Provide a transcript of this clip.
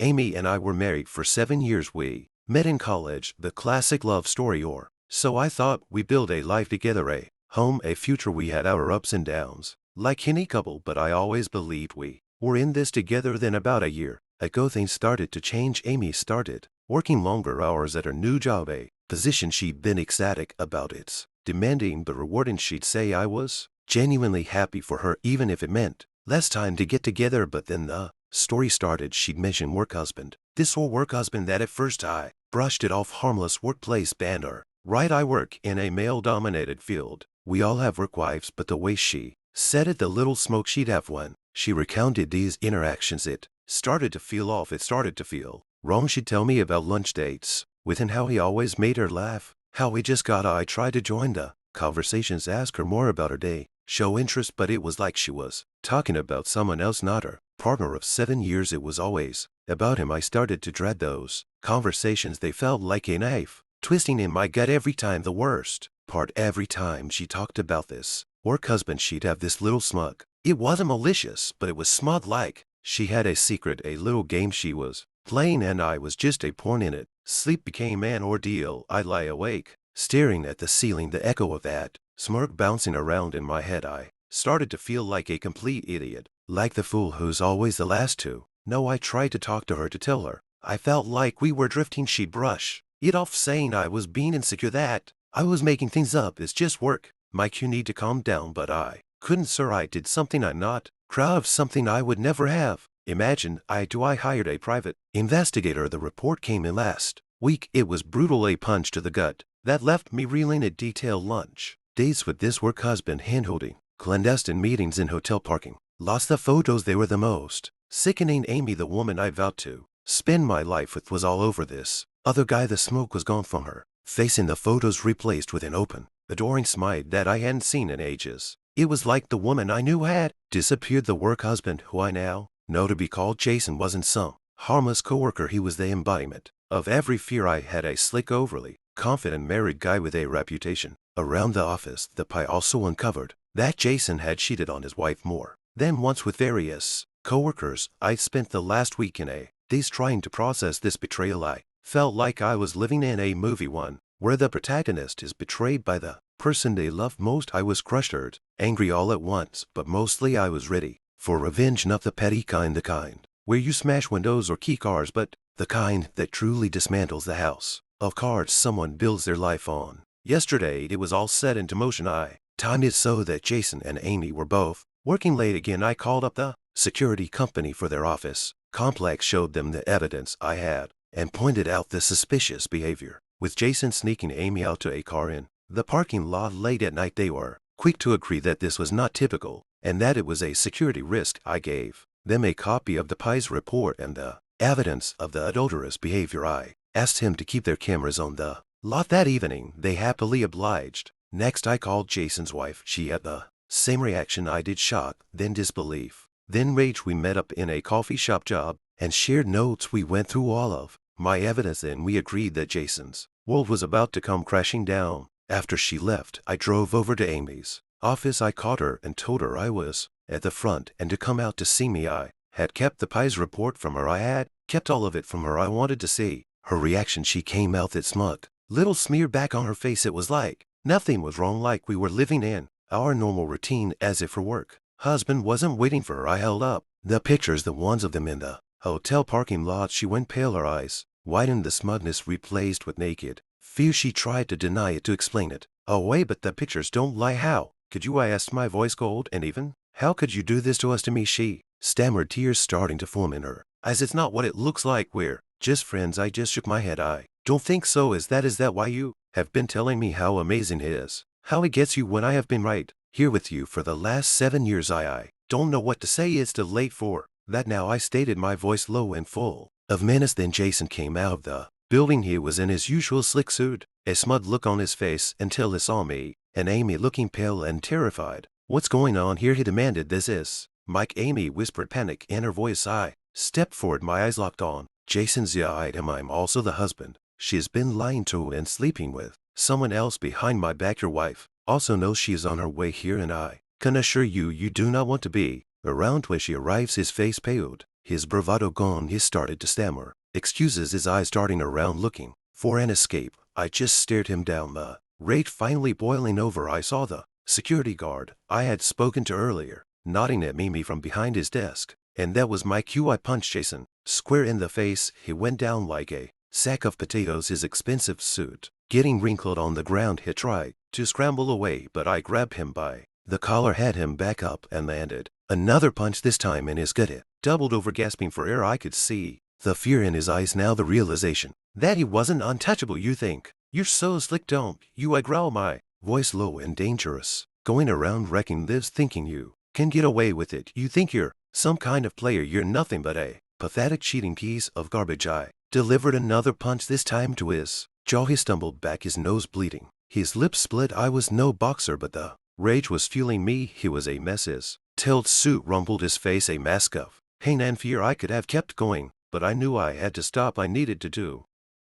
Amy and I were married for 7 years. We met in college, the classic love story or so I thought. We built a life together, a home, a future. We had our ups and downs, like any couple, but I always believed we were in this together. Then about a year ago things started to change. Amy started working longer hours at her new job, a position she'd been ecstatic about. It's demanding but rewarding. She'd say I was genuinely happy for her, even if it meant less time to get together. But then the story started. She'd mention work husband, this whole work husband that at first I brushed it off. Harmless workplace banter. Right, I work in a male-dominated field. We all have work wives, but the way she said it, the little smoke she'd have when she recounted these interactions, it started to feel off. It started to feel wrong. She'd tell me about lunch dates with him, how he always made her laugh, how he just got. I tried to join the conversations, ask her more about her day, show interest, but it was like she was talking about someone else, not her partner of 7 years. It was always about him. I started to dread those conversations. They felt like a knife twisting in my gut every time. The worst part, every time she talked about this work husband, she'd have this little smug. It wasn't malicious, but it was smug, like she had a secret, a little game she was playing, and I was just a pawn in it. Sleep became an ordeal. I'd lie awake, staring at the ceiling, the echo of that smirk bouncing around in my head. I started to feel like a complete idiot, like the fool who's always the last to know. I tried to talk to her, to tell her I felt like we were drifting. She'd brush it off, saying I was being insecure, that I was making things up. It's just work, Mike, you need to calm down. But I couldn't, sir. I did something I'm not proud of, something I would never have imagined. I hired a private investigator. The report came in last week. It was brutal, a punch to the gut that left me reeling. At detailed lunch dates with this work husband, handholding clandestine meetings in hotel parking lots. The photos, they were the most sickening. Amy, the woman I vowed to spend my life with, was all over this other guy. The smoke was gone from her face in the photos, replaced with an open, adoring smile that I hadn't seen in ages. It was like the woman I knew had disappeared. The work husband, who I now know to be called Jason, wasn't some harmless coworker. He was the embodiment of every fear I had, a slick, overly confident married guy with a reputation around the office. The pie also uncovered that Jason had cheated on his wife more than once with various coworkers. I spent the last week in a daze trying to process this betrayal. I felt like I was living in a movie, one where the protagonist is betrayed by the person they love most. I was crushed, hurt, angry all at once, but mostly I was ready for revenge. Not the petty kind, the kind where you smash windows or key cars, but the kind that truly dismantles the house of cards someone builds their life on. Yesterday it was all set into motion. I timed it so that Jason and Amy were both working late again. I called up the security company for their office complex, showed them the evidence I had, and pointed out the suspicious behavior with Jason sneaking Amy out to a car in the parking lot late at night. They were quick to agree that this was not typical and that it was a security risk. I gave them a copy of the PI's report and the evidence of the adulterous behavior. I asked him to keep their cameras on the lot that evening. They happily obliged. Next I called Jason's wife. She had the same reaction I did: shock, then disbelief, then rage. We met up in a coffee shop job and shared notes. We went through all of my evidence, and we agreed that Jason's world was about to come crashing down. After she left, I drove over to Amy's office. I caught her and told her I was at the front and to come out to see me. I had kept the PI's report from her. I had kept all of it from her. I wanted to see her reaction. She came out, that smug little smear back on her face. It was like nothing was wrong, like we were living in our normal routine, as if her work husband wasn't waiting for her. I held up the pictures, the ones of them in the hotel parking lot. She went pale, her eyes widened, the smugness replaced with naked fear. She tried to deny it, to explain it away, but the pictures don't lie. How could you? I asked, my voice cold and even. How could you do this to us, to me? She stammered, tears starting to form in her eyes. It's not what it looks like. We're just friends. I just shook my head. I don't think so. Is that why you have been telling me how amazing it is, how it gets you, when I have been right here with you for the last 7 years? I don't know what to say. It's too late for that now, I stated, my voice low and full of menace. Then Jason came out of the building. He was in his usual slick suit, a smug look on his face, until he saw me and Amy looking pale and terrified. What's going on here? He demanded. This is Mike, Amy whispered, panic in her voice. I stepped forward, my eyes locked on Jason's. Yeah, I am. I'm also the husband she has been lying to and sleeping with someone else behind my back. Your wife also knows she is on her way here, and I can assure you, you do not want to be around when she arrives. His face paled. His bravado gone, he started to stammer excuses, his eyes darting around looking for an escape. I just stared him down, the rage finally boiling over. I saw the security guard I had spoken to earlier nodding at me from behind his desk, and that was my cue. I punched Jason square in the face. He went down like a sack of potatoes, his expensive suit getting wrinkled on the ground. He tried to scramble away, but I grabbed him by the collar, had him back up, and landed another punch, this time in his gut. He doubled over, gasping for air. I could see the fear in his eyes now, the realization that he wasn't untouchable. You think you're so slick, don't you? I growl, my voice low and dangerous. Going around wrecking lives, thinking you can get away with it. You think you're some kind of player. You're nothing but a pathetic, cheating piece of garbage. I delivered another punch, this time to his jaw. He stumbled back, his nose bleeding, his lips split. I was no boxer, but the rage was fueling me. He was a mess. His tailed suit rumpled, his face a mask of pain and fear. I could have kept going, but I knew I had to stop. I needed to do